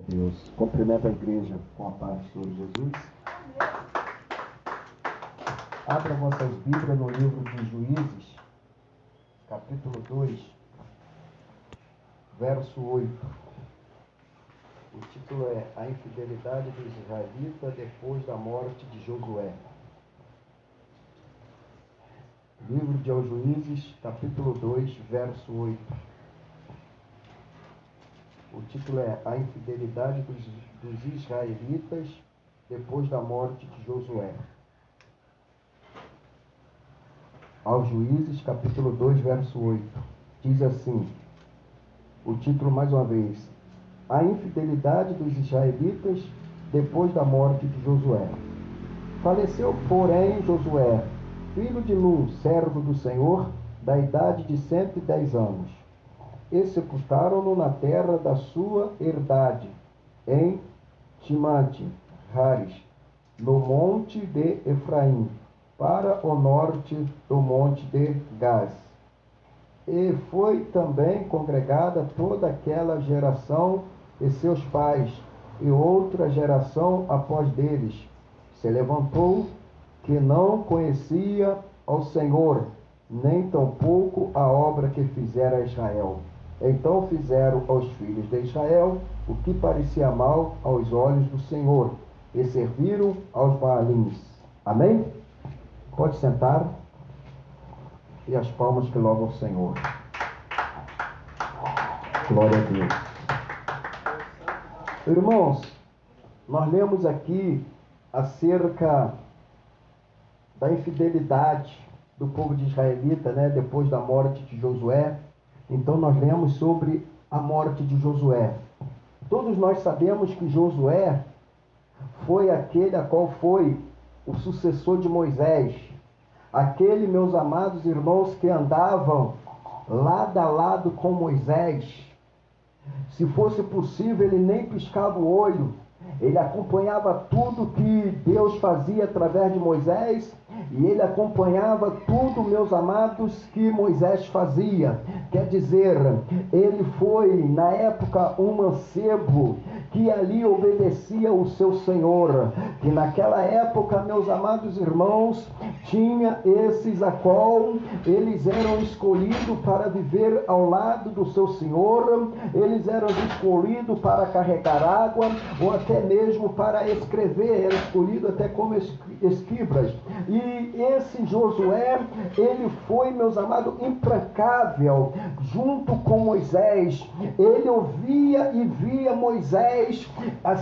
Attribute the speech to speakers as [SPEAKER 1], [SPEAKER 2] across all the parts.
[SPEAKER 1] Deus. Cumprimento a igreja com a paz do Senhor Jesus. Abra vossas Bíblias no livro de Juízes, capítulo 2, verso 8. O título é A Infidelidade dos Israelitas depois da morte de Josué. Livro de Juízes, capítulo 2, verso 8. O título é A Infidelidade dos Israelitas depois da morte de Josué. Aos Juízes, capítulo 2, verso 8. Diz assim, o título mais uma vez, A Infidelidade dos Israelitas depois da morte de Josué. Faleceu, porém, Josué, filho de Nun, servo do Senhor, da idade de 110 anos. E sepultaram-no na terra da sua herdade, em Timate-Hares, no monte de Efraim, para o norte do monte de Gás. E foi também congregada toda aquela geração e seus pais, e outra geração após deles. Se levantou, que não conhecia ao Senhor, nem tampouco a obra que fizera a Israel. Então fizeram aos filhos de Israel o que parecia mal aos olhos do Senhor, e serviram aos Baalins. Amém? Pode sentar. E as palmas que louvam o Senhor. Glória a Deus. Irmãos, nós lemos aqui acerca da infidelidade do povo de israelita, depois da morte de Josué. Então nós lemos sobre a morte de Josué. Todos nós sabemos que Josué foi aquele a qual foi o sucessor de Moisés. Aquele, meus amados irmãos, que andavam lado a lado com Moisés. Se fosse possível, ele nem piscava o olho. Ele acompanhava tudo que Deus fazia através de Moisés, e ele acompanhava tudo, meus amados, que Moisés fazia. Quer dizer, ele foi, na época, um mancebo que ali obedecia o seu Senhor. Que naquela época, meus amados irmãos, tinha esses a qual eles eram escolhidos para viver ao lado do seu Senhor. Eles eram escolhidos para carregar água, ou até mesmo para escrever, era escolhido até como escribas. E esse Josué, ele foi, meus amados, implacável junto com Moisés. Ele ouvia e via Moisés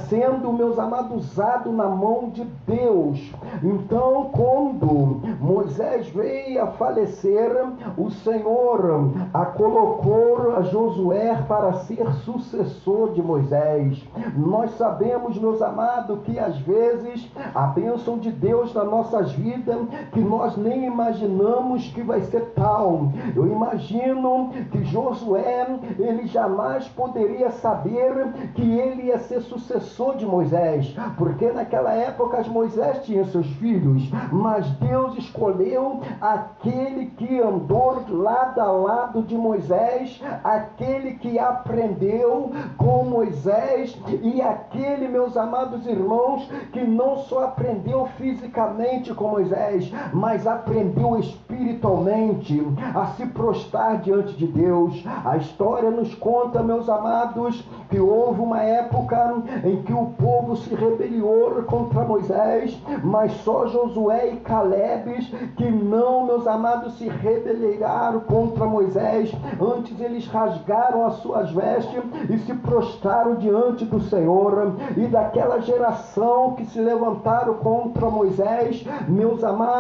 [SPEAKER 1] sendo, meus amados, usado na mão de Deus. Então, quando Moisés veio a falecer, o Senhor colocou a Josué para ser sucessor de Moisés. Nós sabemos, meus amados, que às vezes a bênção de Deus nas nossas vidas, que nós nem imaginamos que vai ser tal. Eu imagino que Josué, ele jamais poderia saber que ele ia ser sucessor de Moisés, porque naquela época Moisés tinha seus filhos, mas Deus escolheu aquele que andou lado a lado de Moisés, aquele que aprendeu com Moisés, e aquele, meus amados irmãos, que não só aprendeu fisicamente com Moisés, mas aprendeu espiritualmente a se prostrar diante de Deus. A história nos conta, meus amados, que houve uma época em que o povo se rebeliou contra Moisés, mas só Josué e Caleb que não, meus amados, se rebelaram contra Moisés. Antes eles rasgaram as suas vestes e se prostraram diante do Senhor. E daquela geração que se levantaram contra Moisés, meus amados,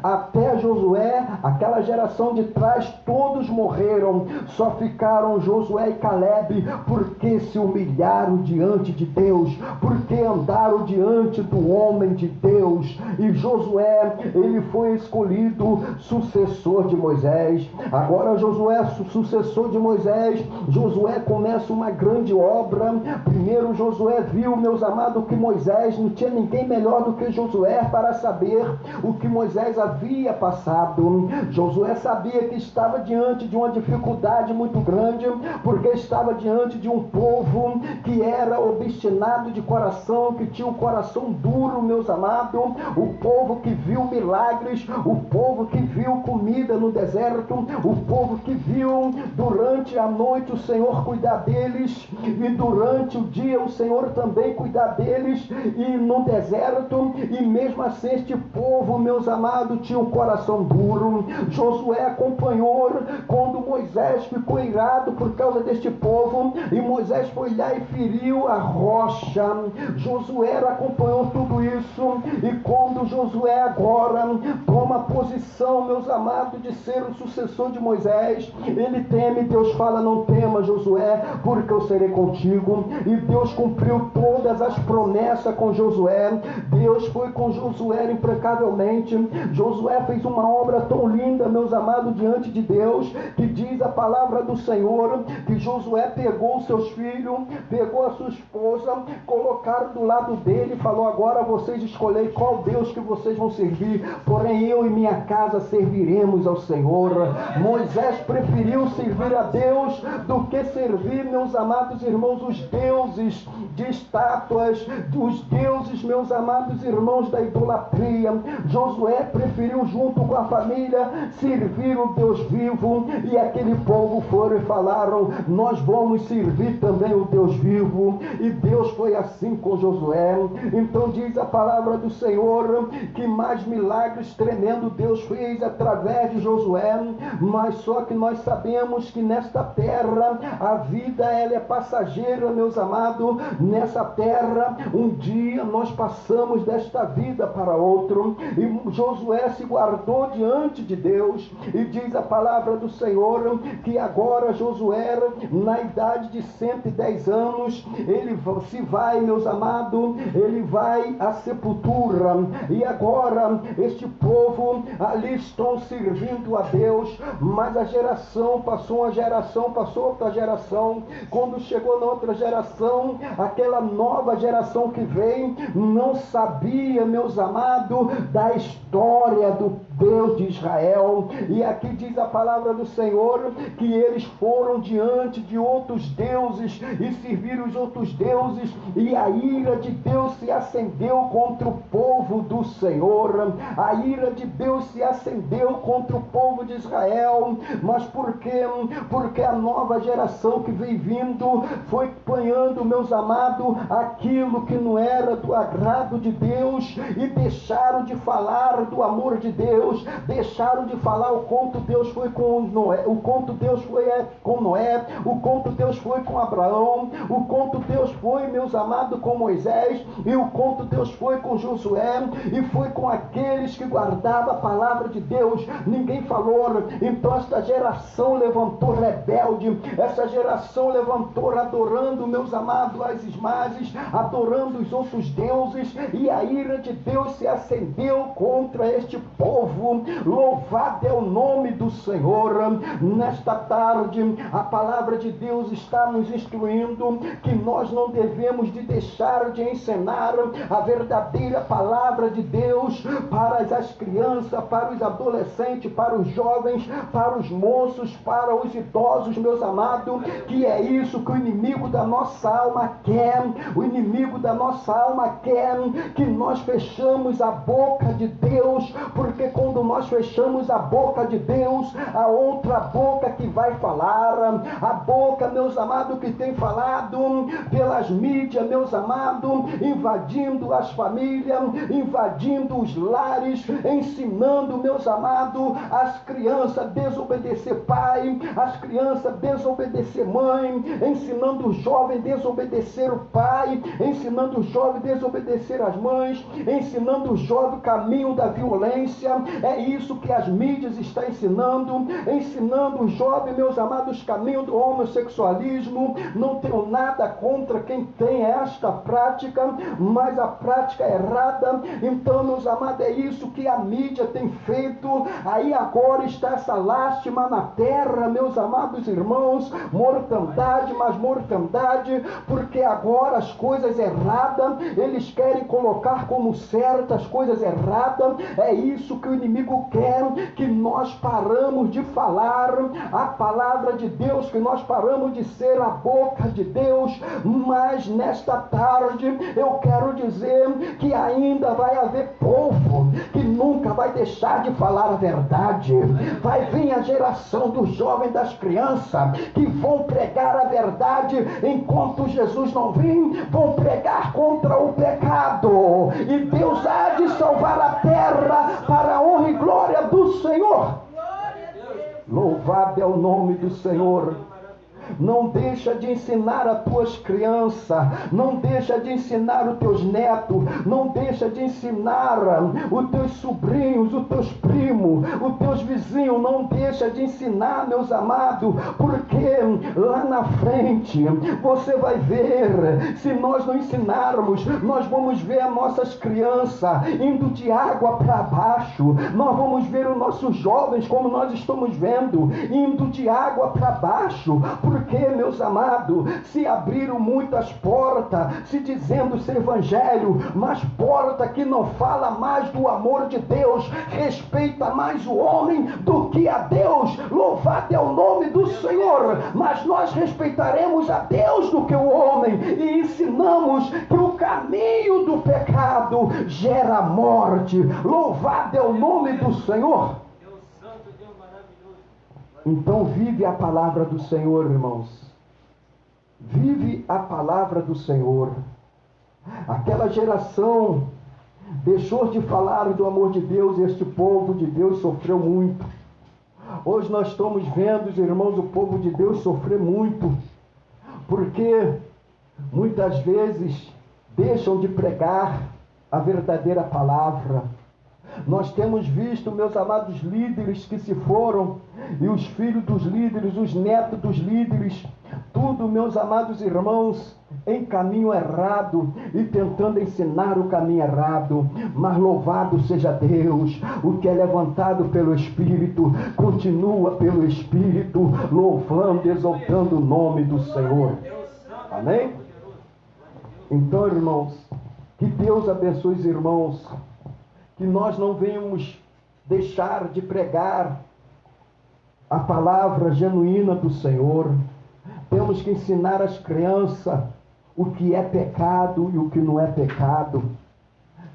[SPEAKER 1] até Josué, aquela geração de trás, todos morreram. Só ficaram Josué e Caleb, porque se humilharam diante de Deus, porque porque andaram diante do homem de Deus. E Josué, ele foi escolhido sucessor de Moisés. Agora Josué, sucessor de Moisés, Josué começa uma grande obra. Primeiro Josué viu, meus amados, que Moisés, não tinha ninguém melhor do que Josué para saber o que Moisés havia passado. Josué sabia que estava diante de uma dificuldade muito grande, porque estava diante de um povo que era obstinado de coração, que tinha um coração duro, meus amados, o povo que viu milagres, o povo que viu comida no deserto, o povo que viu durante a noite o Senhor cuidar deles, e durante o dia o Senhor também cuidar deles, e no deserto, e mesmo assim este povo, meus amados, tinha um coração duro. Josué acompanhou quando Moisés ficou irado por causa deste povo, e Moisés foi lá e feriu a rocha. Josué acompanhou tudo isso, e quando Josué agora toma posição, meus amados, de ser o sucessor de Moisés, ele teme. Deus fala: não tema, Josué, porque eu serei contigo. E Deus cumpriu todas as promessas com Josué. Deus foi com Josué impecavelmente. Josué fez uma obra tão linda, meus amados, diante de Deus, que diz a palavra do Senhor, que Josué pegou seus filhos, pegou a sua esposa, colocaram do lado dele e falou: agora vocês escolhem qual Deus que vocês vão servir, porém eu e minha casa serviremos ao Senhor. Moisés preferiu servir a Deus do que servir, meus amados irmãos, os deuses de estátuas, dos deuses, meus amados irmãos, da idolatria. Josué preferiu, junto com a família, servir o Deus vivo, e aquele povo foram e falaram: nós vamos servir também o Deus vivo. E Deus foi assim com Josué. Então diz a palavra do Senhor que mais milagres tremendos Deus fez através de Josué. Mas só que nós sabemos que nesta terra a vida ela é passageira, meus amados. Nessa terra um dia nós passamos desta vida para outro, e Josué se guardou diante de Deus. E diz a palavra do Senhor que agora Josué, na idade de 110 anos, ele se vai, meus amados, ele vai à sepultura. E agora este povo ali estão servindo a Deus, mas a geração passou, uma geração passou, outra geração. Quando chegou na outra geração, aquela nova geração que vem não sabia, meus amados, da história do Deus de Israel. E aqui diz a palavra do Senhor que eles foram diante de outros deuses e serviram os outros deuses, e a ira de Deus se acendeu contra o povo do Senhor. A ira de Deus se acendeu contra o povo de Israel. Mas por quê? Porque a nova geração que vem vindo foi apanhando, meus amados, aquilo que não era do agrado de Deus, e deixaram de falar do amor de Deus, deixaram de falar o quanto Deus foi com Noé, o quanto Deus foi com Noé, o quanto Deus foi com Abraão, o quanto Deus foi, meus amados, com Moisés, e o quanto Deus foi com Josué, e foi com aqueles que guardavam a palavra de Deus. Ninguém falou. Então esta geração levantou rebelde, essa geração levantou adorando, meus amados, as imagens, adorando os outros deuses, e a ira de Deus se acendeu contra este povo. Louvado é o nome do Senhor. Nesta tarde a palavra de Deus está nos instruindo que nós não devemos de deixar de ensinar a verdadeira palavra de Deus para as crianças, para os adolescentes, para os jovens, para os moços, para os idosos, meus amados, que é isso que o inimigo da nossa alma quer. O inimigo da nossa alma quer que nós fechamos a boca de Deus, porque quando nós fechamos a boca de Deus, a outra boca que vai falar, a boca, meus amados, que tem falado pelas mídias, meus amados, invadindo as famílias, invadindo os lares, ensinando, meus amados, as crianças a desobedecer pai, as crianças a desobedecer mãe, ensinando os jovens a desobedecer o pai, ensinando os jovens a desobedecer as mães, ensinando os jovens o caminho da violência, É isso que as mídias estão ensinando os jovens, meus amados, caminho do homossexualismo. Não tenho nada contra quem tem esta prática, mas a prática é errada. Então, meus amados, é isso que a mídia tem feito. Aí agora está essa lástima na terra, meus amados irmãos, mortandade, mas mortandade, porque agora as coisas erradas, eles querem colocar como certas coisas erradas. É isso que o inimigo quer, que nós paramos de falar a palavra de Deus, que nós paramos de ser a boca de Deus. Mas nesta tarde eu quero dizer que ainda vai haver povo que nunca vai deixar de falar a verdade. Vai vir a geração dos jovens, das crianças, que vão pregar a verdade enquanto Jesus não vir, vão pregar contra o pecado, e Deus há de salvar a terra para a honra e glória do Senhor. Louvado é o nome do Senhor. Não deixa de ensinar as tuas crianças, não deixa de ensinar os teus netos, não deixa de ensinar os teus sobrinhos, os teus primos, os teus vizinhos, não deixa de ensinar, meus amados, porque lá na frente você vai ver, se nós não ensinarmos, nós vamos ver as nossas crianças indo de água para baixo, nós vamos ver os nossos jovens, como nós estamos vendo, indo de água para baixo, porque, meus amados, se abriram muitas portas, se dizendo ser evangelho, mas porta que não fala mais do amor de Deus, respeita mais o homem do que a Deus. Louvado é o nome do Senhor. Mas nós respeitaremos a Deus do que o homem, e ensinamos que o caminho do pecado gera morte. Louvado é o nome do Senhor. Então vive a palavra do Senhor, irmãos. Vive a palavra do Senhor. Aquela geração deixou de falar do amor de Deus, e este povo de Deus sofreu muito. Hoje nós estamos vendo, irmãos, o povo de Deus sofrer muito, porque muitas vezes deixam de pregar a verdadeira palavra. Nós temos visto, meus amados, líderes que se foram, e os filhos dos líderes, os netos dos líderes, tudo, meus amados irmãos, em caminho errado, e tentando ensinar o caminho errado. Mas louvado seja Deus, o que é levantado pelo Espírito, continua pelo Espírito, louvando, exaltando o nome do Senhor. Amém? Então, irmãos, que Deus abençoe os irmãos, que nós não venhamos deixar de pregar a palavra genuína do Senhor. Temos que ensinar as crianças o que é pecado e o que não é pecado.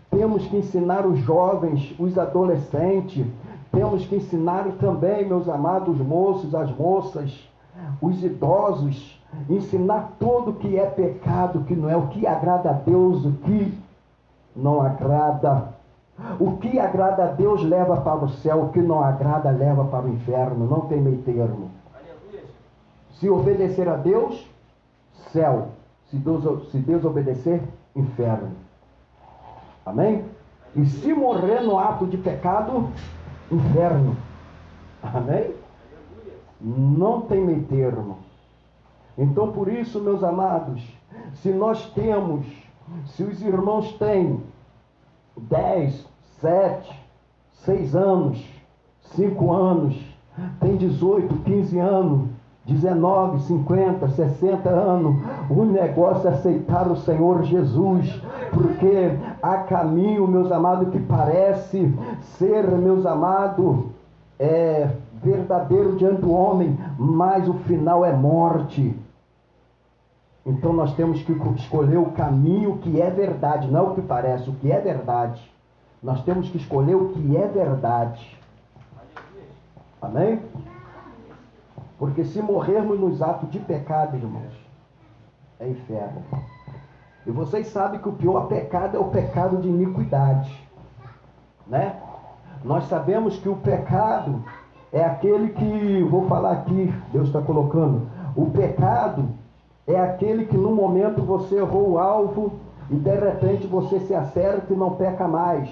[SPEAKER 1] Temos que ensinar os jovens, os adolescentes. Temos que ensinar também, meus amados moços, as moças, os idosos. Ensinar tudo o que é pecado, o que não é, o que agrada a Deus, o que não agrada. O que agrada a Deus leva para o céu, o que não agrada leva para o inferno. Não tem meio termo. Se obedecer a Deus, céu. Se desobedecer, inferno. Amém? E se morrer no ato de pecado, inferno. Amém? Não tem meio termo. Então, por isso, meus amados, se os irmãos têm 10, 7, 6 anos, 5 anos, tem 18, 15 anos, 19, 50, 60 anos, o negócio é aceitar o Senhor Jesus, porque há caminho, meus amados, que parece ser, meus amados, verdadeiro diante do homem, mas o final é morte. Então nós temos que escolher o caminho que é verdade, não é o que parece, o que é verdade. Nós temos que escolher o que é verdade. Amém? Porque se morrermos nos atos de pecado, irmãos, é inferno. E vocês sabem que o pior pecado é o pecado de iniquidade, né? Nós sabemos que o pecado é aquele que, vou falar aqui, Deus está colocando, o pecado é aquele que no momento você errou o alvo e de repente você se acerta e não peca mais.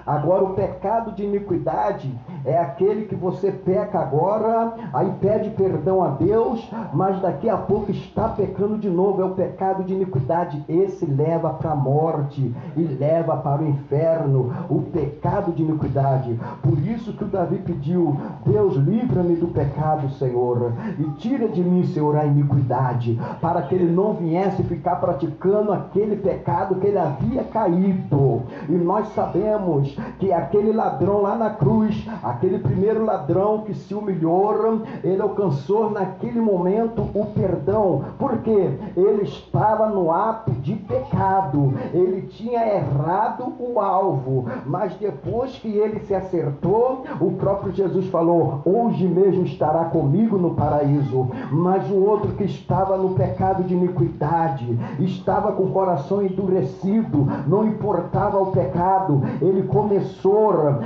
[SPEAKER 1] Agora, o pecado de iniquidade é aquele que você peca agora, aí pede perdão a Deus, mas daqui a pouco está pecando de novo. É o pecado de iniquidade. Esse leva para a morte e leva para o inferno. O pecado de iniquidade. Por isso que o Davi pediu: Deus, livra-me do pecado, Senhor, e tira de mim, Senhor, a iniquidade, para que ele não viesse ficar praticando aquele pecado que ele havia caído. E nós sabemos que aquele ladrão lá na cruz, aquele primeiro ladrão que se humilhou, ele alcançou naquele momento o perdão, porque ele estava no ato de pecado, ele tinha errado o alvo, mas depois que ele se acertou, o próprio Jesus falou: hoje mesmo estará comigo no paraíso. Mas o outro que estava no pecado de iniquidade, estava com o coração endurecido, não importava o pecado, ele começou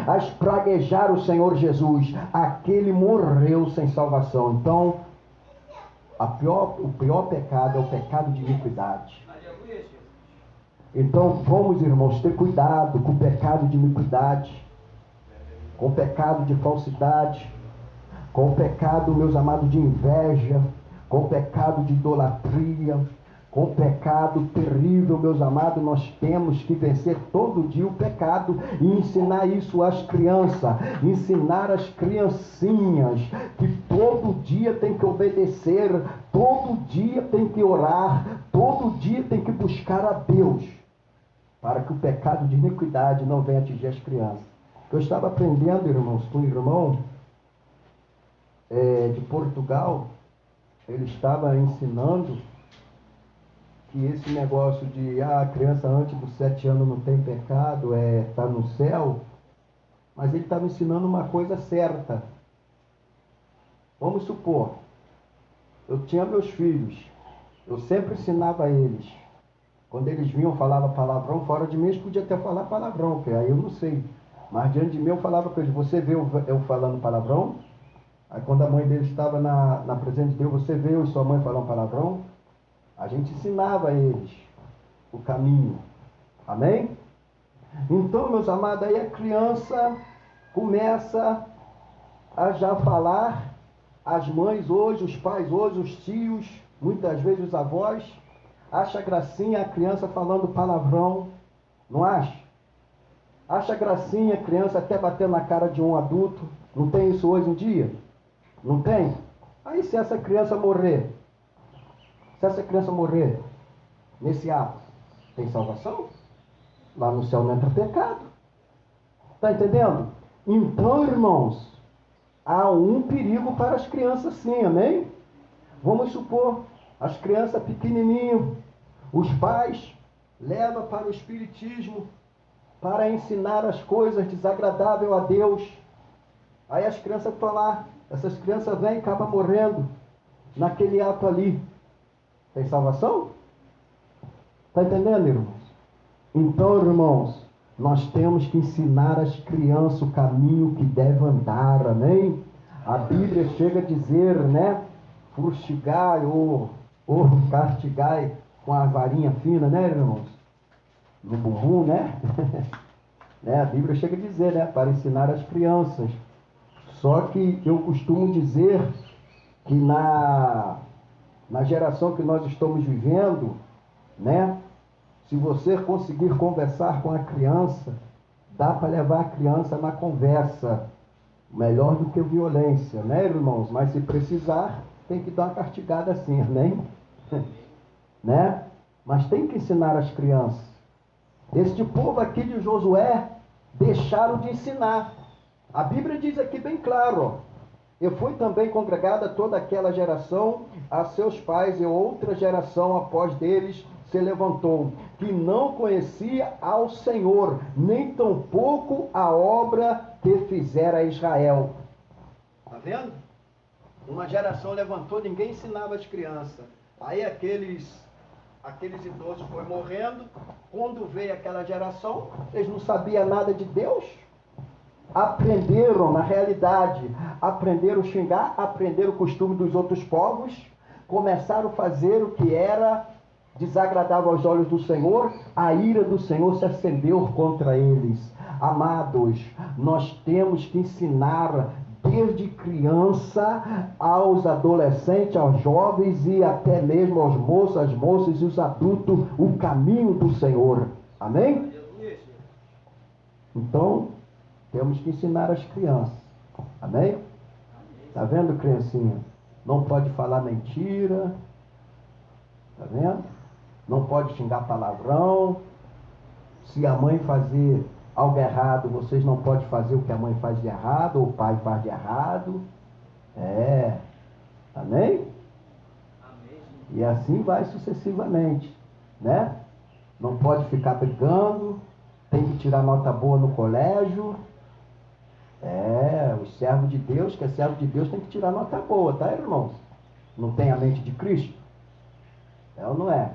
[SPEAKER 1] a espraguejar o Senhor Jesus. Aquele morreu sem salvação. Então, o pior pecado é o pecado de iniquidade. Então, vamos, irmãos, ter cuidado com o pecado de iniquidade, com o pecado de falsidade, com o pecado, meus amados, de inveja, com o pecado de idolatria, com o pecado terrível, meus amados. Nós temos que vencer todo dia o pecado e ensinar isso às crianças, ensinar às criancinhas que todo dia tem que obedecer, todo dia tem que orar, todo dia tem que buscar a Deus, para que o pecado de iniquidade não venha atingir as crianças. Eu estava aprendendo, irmãos, com um irmão de Portugal. Ele estava ensinando que esse negócio de a criança antes dos 7 anos não tem pecado, está no céu, mas ele estava ensinando uma coisa certa. Vamos supor, eu tinha meus filhos, eu sempre ensinava a eles, quando eles vinham, falava palavrão, fora de mim eles podiam até falar palavrão, porque aí eu não sei, mas diante de mim eu falava para eles: você vê eu falando palavrão? Aí quando a mãe deles estava na presença de Deus: você vê eu e sua mãe falando palavrão? A gente ensinava a eles o caminho. Amém? Então, meus amados, aí a criança começa a já falar. As mães hoje, os pais hoje, os tios, muitas vezes os avós, acha gracinha a criança falando palavrão. Não acha? Acha gracinha a criança até bater na cara de um adulto. Não tem isso hoje em dia? Não tem? Aí se essa criança morrer, nesse ato, tem salvação? Lá no céu não entra pecado. Está entendendo? Então, irmãos, há um perigo para as crianças sim, amém? Vamos supor, as crianças pequenininho, os pais levam para o espiritismo, para ensinar as coisas desagradáveis a Deus. Aí as crianças estão lá, essas crianças vêm e acabam morrendo naquele ato ali. Tem salvação? Está entendendo, irmãos? Então, irmãos, nós temos que ensinar as crianças o caminho que deve andar, amém? A Bíblia chega a dizer, né? Fustigai ou castigai com a varinha fina, né, irmãos? No bumbum, né? A Bíblia chega a dizer, né? Para ensinar as crianças. Só que eu costumo dizer que na geração que nós estamos vivendo, né? Se você conseguir conversar com a criança, dá para levar a criança na conversa. Melhor do que violência, né, irmãos? Mas se precisar, tem que dar uma castigada assim, amém? Né? Mas tem que ensinar as crianças. Este povo aqui de Josué deixaram de ensinar. A Bíblia diz aqui bem claro, ó: eu fui também congregada toda aquela geração a seus pais, e outra geração após deles se levantou, que não conhecia ao Senhor, nem tampouco a obra que fizera Israel. Está vendo? Uma geração levantou, ninguém ensinava as crianças. Aí aqueles idosos foram morrendo. Quando veio aquela geração, eles não sabiam nada de Deus. Aprenderam, na realidade, aprenderam a xingar, aprenderam o costume dos outros povos, começaram a fazer o que era desagradável aos olhos do Senhor, a ira do Senhor se acendeu contra eles. Amados, nós temos que ensinar desde criança aos adolescentes, aos jovens e até mesmo aos moços, às moças e os adultos o caminho do Senhor. Amém? Então, temos que ensinar as crianças. Amém? Tá vendo, criancinha? Não pode falar mentira. Tá vendo? Não pode xingar palavrão. Se a mãe fazer algo errado, vocês não podem fazer o que a mãe faz de errado, ou o pai faz de errado. Amém? E assim vai sucessivamente, né? Não pode ficar brigando, tem que tirar nota boa no colégio. Os servos de Deus, que é servo de Deus, tem que tirar nota boa, tá, irmãos? Não tem a mente de Cristo? É ou não é?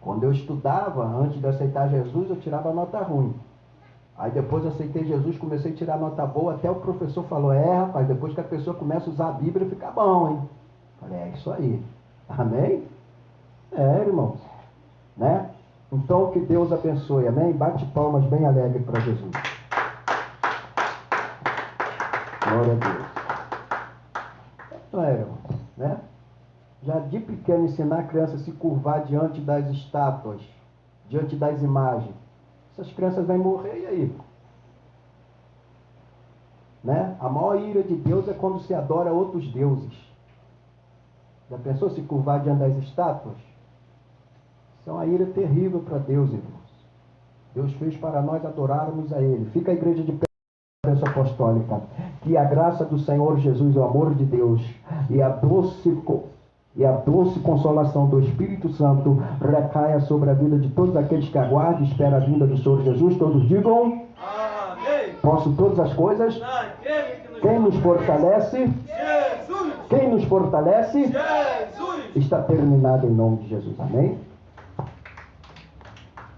[SPEAKER 1] Quando eu estudava, antes de aceitar Jesus, eu tirava nota ruim. Aí depois eu aceitei Jesus, comecei a tirar nota boa, até o professor falou, rapaz, depois que a pessoa começa a usar a Bíblia, fica bom, hein? Falei, é isso aí. Amém? Irmãos. Né? Então, que Deus abençoe, amém? Bate palmas bem alegre para Jesus. Glória a Deus. Então, irmãos, né? Já de pequeno ensinar a criança a se curvar diante das estátuas, diante das imagens. Essas crianças vão morrer, e aí? Né? A maior ira de Deus é quando se adora outros deuses. Já pensou se curvar diante das estátuas? Isso é uma ira terrível para Deus, irmãos. Deus fez para nós adorarmos a Ele. Fica a igreja de pé, a bênção apostólica. Que a graça do Senhor Jesus, o amor de Deus e a doce consolação do Espírito Santo recaia sobre a vida de todos aqueles que aguardam e esperam a vinda do Senhor Jesus. Todos digam: amém. Posso todas as coisas? Quem nos fortalece? Jesus. Quem nos fortalece? Jesus. Está terminado em nome de Jesus. Amém?